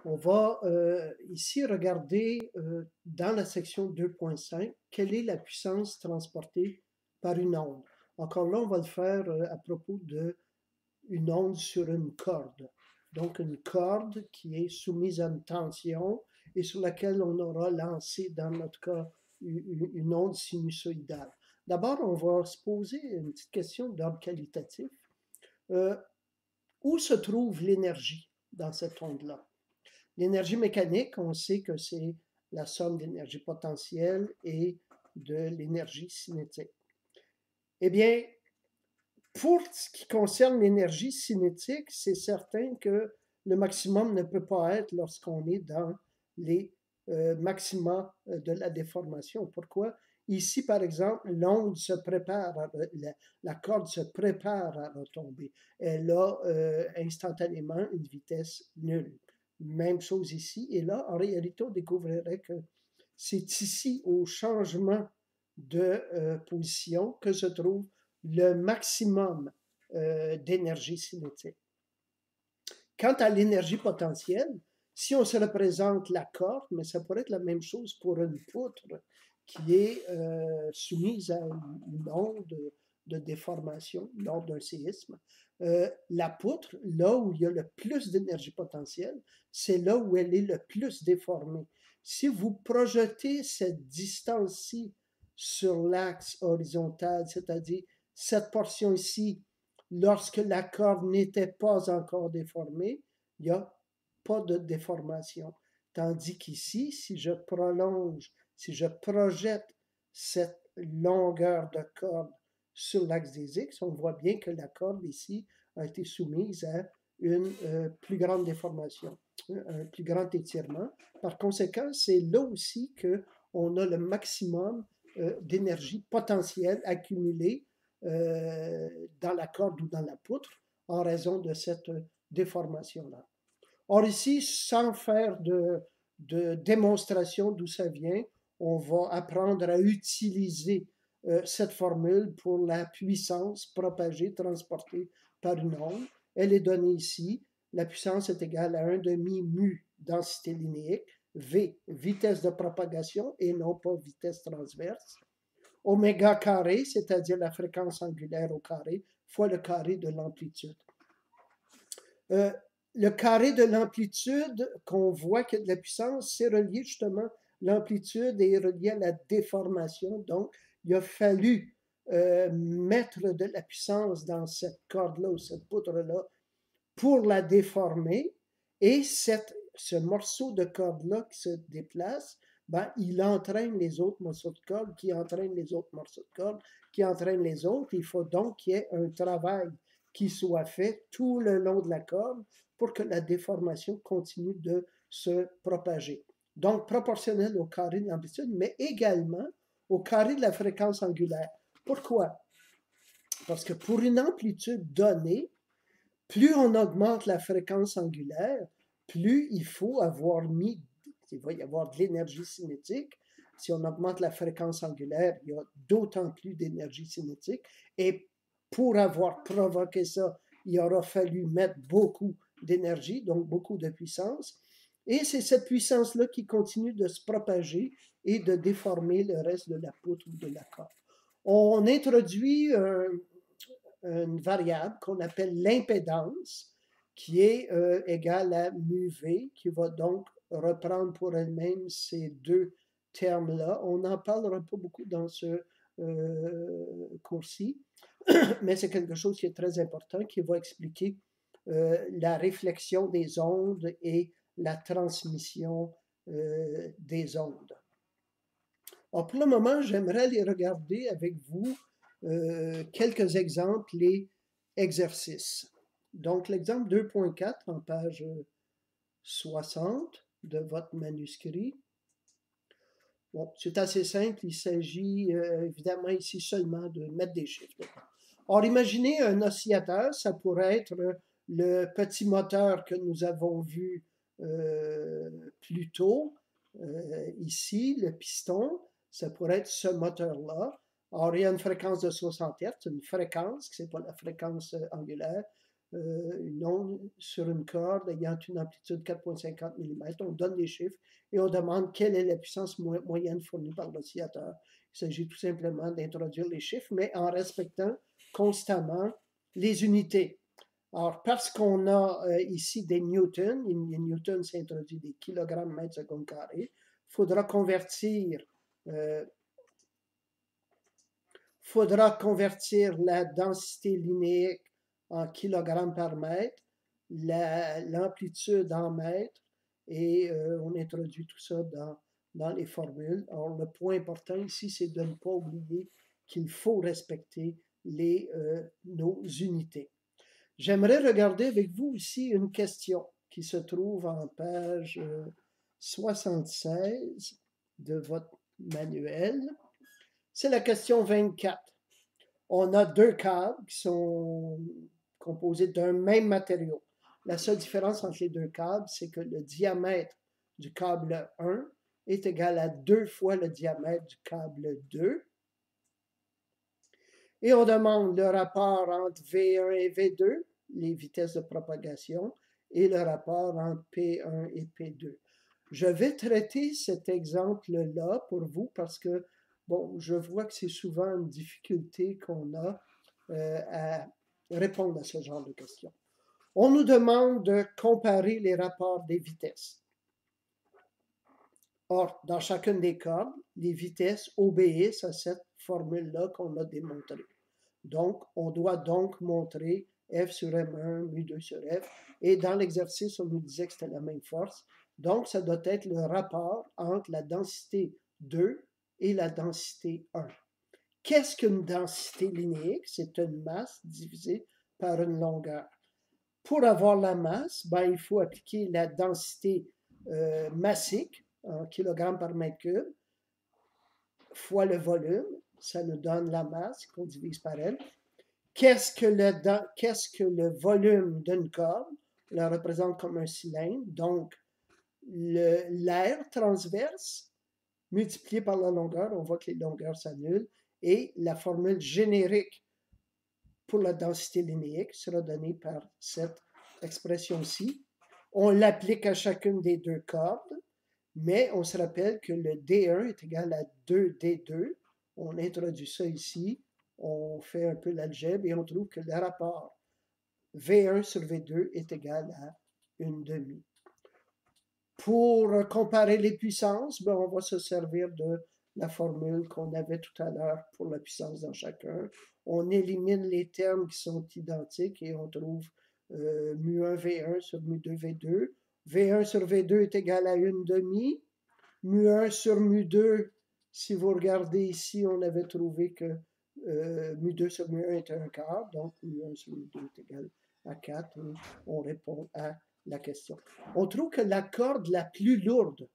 On va ici regarder dans la section 2.5 quelle est la puissance transportée par une onde. Encore là, on va le faire à propos d'une onde sur une corde. Donc une corde qui est soumise à une tension et sur laquelle on aura lancé, dans notre cas, une onde sinusoïdale. D'abord, on va se poser une petite question d'ordre qualitatif. Euh, où se trouve l'énergie dans cette onde-là? L'énergie mécanique, on sait que c'est la somme d'énergie potentielle et de l'énergie cinétique. Eh bien, pour ce qui concerne l'énergie cinétique, c'est certain que le maximum ne peut pas être lorsqu'on est dans les maxima de la déformation. Pourquoi? Ici, par exemple, l'onde se prépare, la corde se prépare à retomber. Elle a instantanément une vitesse nulle. Même chose ici. Et là, en réalité, on découvrirait que c'est ici, au changement de position, que se trouve le maximum d'énergie cinétique. Quant à l'énergie potentielle, si on se représente la corde, mais ça pourrait être la même chose pour une poutre qui est soumise à une onde de déformation lors d'un séisme. La poutre, là où il y a le plus d'énergie potentielle, c'est là où elle est le plus déformée. Si vous projetez cette distance-ci sur l'axe horizontal, c'est-à-dire cette portion ici, lorsque la corde n'était pas encore déformée, il n'y a pas de déformation. Tandis qu'ici, si je prolonge, si je projette cette longueur de corde sur l'axe des X, on voit bien que la corde ici a été soumise à une plus grande déformation, un plus grand étirement. Par conséquent, c'est là aussi qu'on a le maximum d'énergie potentielle accumulée dans la corde ou dans la poutre en raison de cette déformation-là. Or ici, sans faire de démonstration d'où ça vient, on va apprendre à utiliser cette formule pour la puissance propagée, transportée par une onde. Elle est donnée ici. La puissance est égale à 1 demi mu densité linéique, V, vitesse de propagation et non pas vitesse transverse. Oméga carré, c'est-à-dire la fréquence angulaire au carré, fois le carré de l'amplitude. Le carré de l'amplitude, qu'on voit qu'il y a de la puissance, c'est relié justement, l'amplitude est reliée à la déformation. Donc, il a fallu mettre de la puissance dans cette corde-là ou cette poutre-là pour la déformer. Et ce morceau de corde-là qui se déplace, ben, il entraîne les autres morceaux de corde, qui entraînent les autres morceaux de corde, qui entraînent les autres. Il faut donc qu'il y ait un travail qui soit fait tout le long de la corde pour que la déformation continue de se propager. Donc, proportionnel au carré de l'amplitude, mais également au carré de la fréquence angulaire. Pourquoi? Parce que pour une amplitude donnée, plus on augmente la fréquence angulaire, plus il faut avoir mis, il va y avoir de l'énergie cinétique. Si on augmente la fréquence angulaire, il y a d'autant plus d'énergie cinétique. Et pour avoir provoqué ça, il aura fallu mettre beaucoup d'énergie, donc beaucoup de puissance. Et c'est cette puissance-là qui continue de se propager et de déformer le reste de la poutre ou de la corde. On introduit une variable qu'on appelle l'impédance, qui est égale à mu v, qui va donc reprendre pour elle-même ces deux termes-là. On n'en parlera pas beaucoup dans ce cours-ci, mais c'est quelque chose qui est très important, qui va expliquer la réflexion des ondes et la transmission des ondes. Alors, pour le moment, j'aimerais aller regarder avec vous quelques exemples et exercices. Donc, l'exemple 2.4 en page 60 de votre manuscrit. Bon, c'est assez simple, il s'agit évidemment ici seulement de mettre des chiffres dedans. Or, imaginez un oscillateur, ça pourrait être le petit moteur que nous avons vu plus tôt, ici, le piston, ça pourrait être ce moteur-là. Or, il y a une fréquence de 60 Hz, une fréquence, qui n'est pas la fréquence angulaire, une onde sur une corde ayant une amplitude 4,50 mm. On donne les chiffres et on demande quelle est la puissance moyenne fournie par l'oscillateur. Il s'agit tout simplement d'introduire les chiffres, mais en respectant constamment les unités. Alors, parce qu'on a ici des newtons, les newtons s'introduit des kilogrammes mètre seconde carré, il faudra convertir la densité linéique en kilogrammes par mètre, l'amplitude en mètres, et on introduit tout ça dans les formules. Alors, le point important ici, c'est de ne pas oublier qu'il faut respecter nos unités. J'aimerais regarder avec vous ici une question qui se trouve en page 76 de votre manuel. C'est la question 24. On a deux câbles qui sont composés d'un même matériau. La seule différence entre les deux câbles, c'est que le diamètre du câble 1 est égal à 2 fois le diamètre du câble 2. Et on demande le rapport entre V1 et V2, les vitesses de propagation, et le rapport entre P1 et P2. Je vais traiter cet exemple-là pour vous parce que, bon, je vois que c'est souvent une difficulté qu'on a à répondre à ce genre de questions. On nous demande de comparer les rapports des vitesses. Or, dans chacune des cordes, les vitesses obéissent à cette formule-là qu'on a démontrée. Donc, on doit donc montrer F sur M1, mu2 sur F. Et dans l'exercice, on nous disait que c'était la même force. Donc, ça doit être le rapport entre la densité 2 et la densité 1. Qu'est-ce qu'une densité linéique? C'est une masse divisée par une longueur. Pour avoir la masse, il faut appliquer la densité massique en kilogrammes par mètre cube fois le volume. Ça nous donne la masse qu'on divise par elle. Qu'est-ce que le volume d'une corde? On la représente comme un cylindre. Donc, l'air transverse multiplié par la longueur, on voit que les longueurs s'annulent, et la formule générique pour la densité linéique sera donnée par cette expression-ci. On l'applique à chacune des deux cordes, mais on se rappelle que le D1 est égal à 2D2. On introduit ça ici, on fait un peu l'algèbre et on trouve que le rapport V1 sur V2 est égal à 1/2. Pour comparer les puissances, on va se servir de la formule qu'on avait tout à l'heure pour la puissance dans chacun. On élimine les termes qui sont identiques et on trouve mu1 V1 sur mu2 V2. V1 sur V2 est égal à 1/2. Mu1 sur mu2, si vous regardez ici, on avait trouvé que mu2 sur mu1 est 1/4, donc mu1 sur mu2 est égal à 4. On répond à la question. On trouve que la corde la plus lourde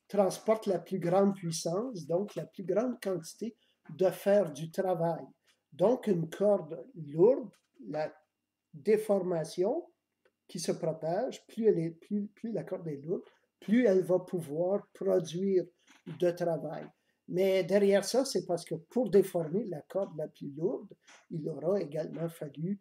transporte la plus grande puissance, donc la plus grande quantité de fer du travail. Donc, une corde lourde, la déformation qui se propage, plus la corde est lourde, plus elle va pouvoir produire de travail. Mais derrière ça, c'est parce que pour déformer la corde la plus lourde, il aura également fallu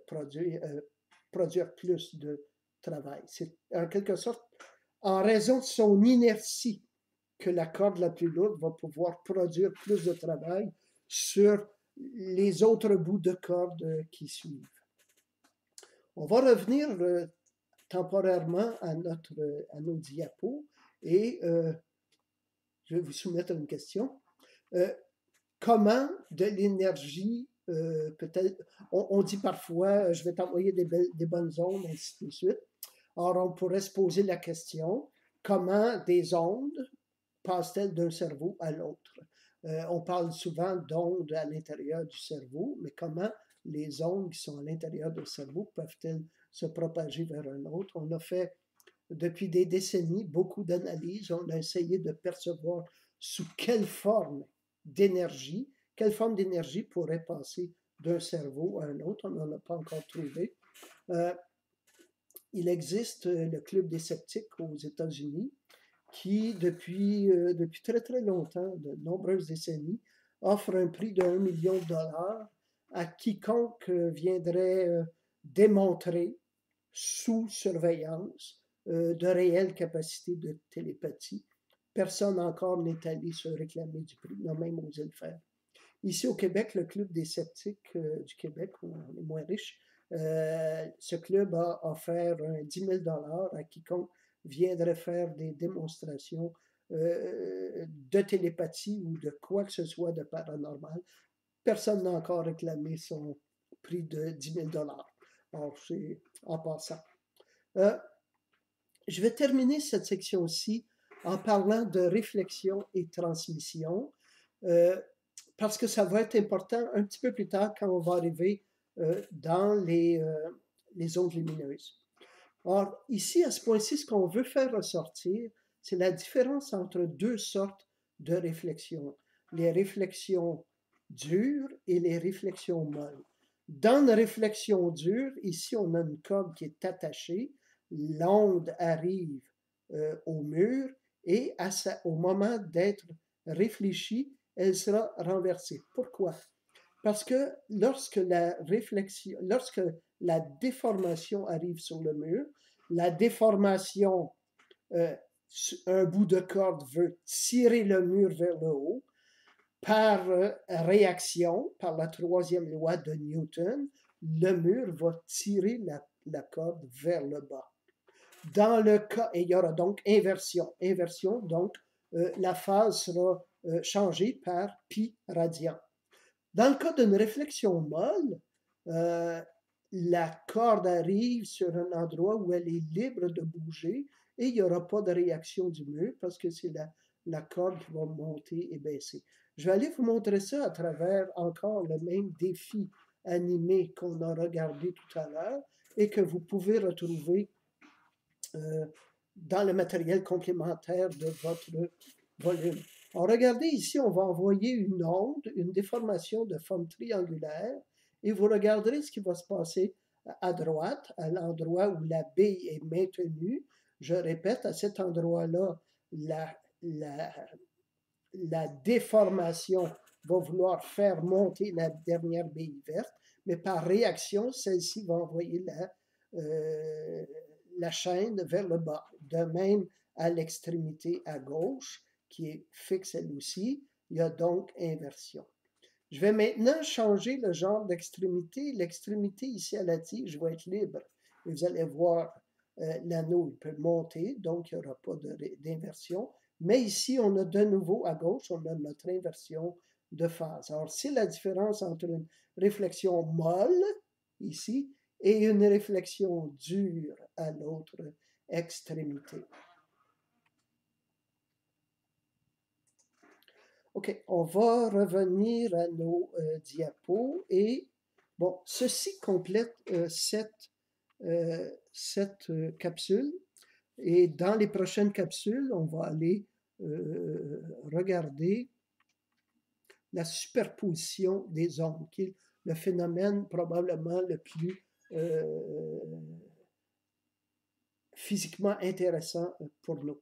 produire plus de travail. C'est en quelque sorte en raison de son inertie que la corde la plus lourde va pouvoir produire plus de travail sur les autres bouts de corde qui suivent. On va revenir temporairement à nos diapos et je vais vous soumettre une question. Comment de l'énergie peut-être, on dit parfois, je vais t'envoyer des bonnes ondes, ainsi de suite. Or, on pourrait se poser la question, comment des ondes passent-elles d'un cerveau à l'autre? On parle souvent d'ondes à l'intérieur du cerveau, mais comment les ondes qui sont à l'intérieur du cerveau peuvent-elles se propager vers un autre? On a fait, depuis des décennies, beaucoup d'analyses. On a essayé de percevoir sous quelle forme d'énergie pourrait passer d'un cerveau à un autre. On n'en a pas encore trouvé. Il existe le Club des sceptiques aux États-Unis qui, depuis très très longtemps, de nombreuses décennies, offre un prix de $1 million à quiconque viendrait démontré sous surveillance de réelles capacités de télépathie. Personne encore n'est allé se réclamer du prix, n'a même osé le faire. Ici au Québec, le Club des sceptiques du Québec, où on est moins riche, ce club a offert 10 000 à quiconque viendrait faire des démonstrations de télépathie ou de quoi que ce soit de paranormal. Personne n'a encore réclamé son prix de 10 000 $. Alors, c'est en passant. Je vais terminer cette section-ci en parlant de réflexion et transmission, parce que ça va être important un petit peu plus tard quand on va arriver dans les ondes lumineuses. Or, ici, à ce point-ci, ce qu'on veut faire ressortir, c'est la différence entre deux sortes de réflexions. Les réflexions dures et les réflexions molles. Dans une réflexion dure, ici, on a une corde qui est attachée, l'onde arrive au mur et au moment d'être réfléchie, elle sera renversée. Pourquoi? Parce que lorsque la déformation arrive sur le mur, la déformation, un bout de corde veut tirer le mur vers le haut. Par réaction, par la troisième loi de Newton, le mur va tirer la corde vers le bas. Dans le cas, et il y aura donc inversion. Inversion, donc la phase sera changée par pi radian. Dans le cas d'une réflexion molle, la corde arrive sur un endroit où elle est libre de bouger et il n'y aura pas de réaction du mur parce que c'est la corde qui va monter et baisser. Je vais aller vous montrer ça à travers encore le même défi animé qu'on a regardé tout à l'heure et que vous pouvez retrouver dans le matériel complémentaire de votre volume. Alors, regardez ici, on va envoyer une onde, une déformation de forme triangulaire, et vous regarderez ce qui va se passer à droite, à l'endroit où la bille est maintenue. Je répète, à cet endroit-là, la déformation va vouloir faire monter la dernière bille verte, mais par réaction, celle-ci va envoyer la chaîne vers le bas. De même, à l'extrémité à gauche, qui est fixe elle aussi, il y a donc inversion. Je vais maintenant changer le genre d'extrémité. L'extrémité ici à la tige va être libre. Et vous allez voir, l'anneau il peut monter, donc il n'y aura pas d'inversion. Mais ici, on a de nouveau à gauche, on a notre inversion de phase. Alors, c'est la différence entre une réflexion molle, ici, et une réflexion dure à l'autre extrémité. OK, on va revenir à nos diapos et, bon, ceci complète cette capsule. Et dans les prochaines capsules, on va aller regarder la superposition des ondes, qui est le phénomène probablement le plus physiquement intéressant pour nous.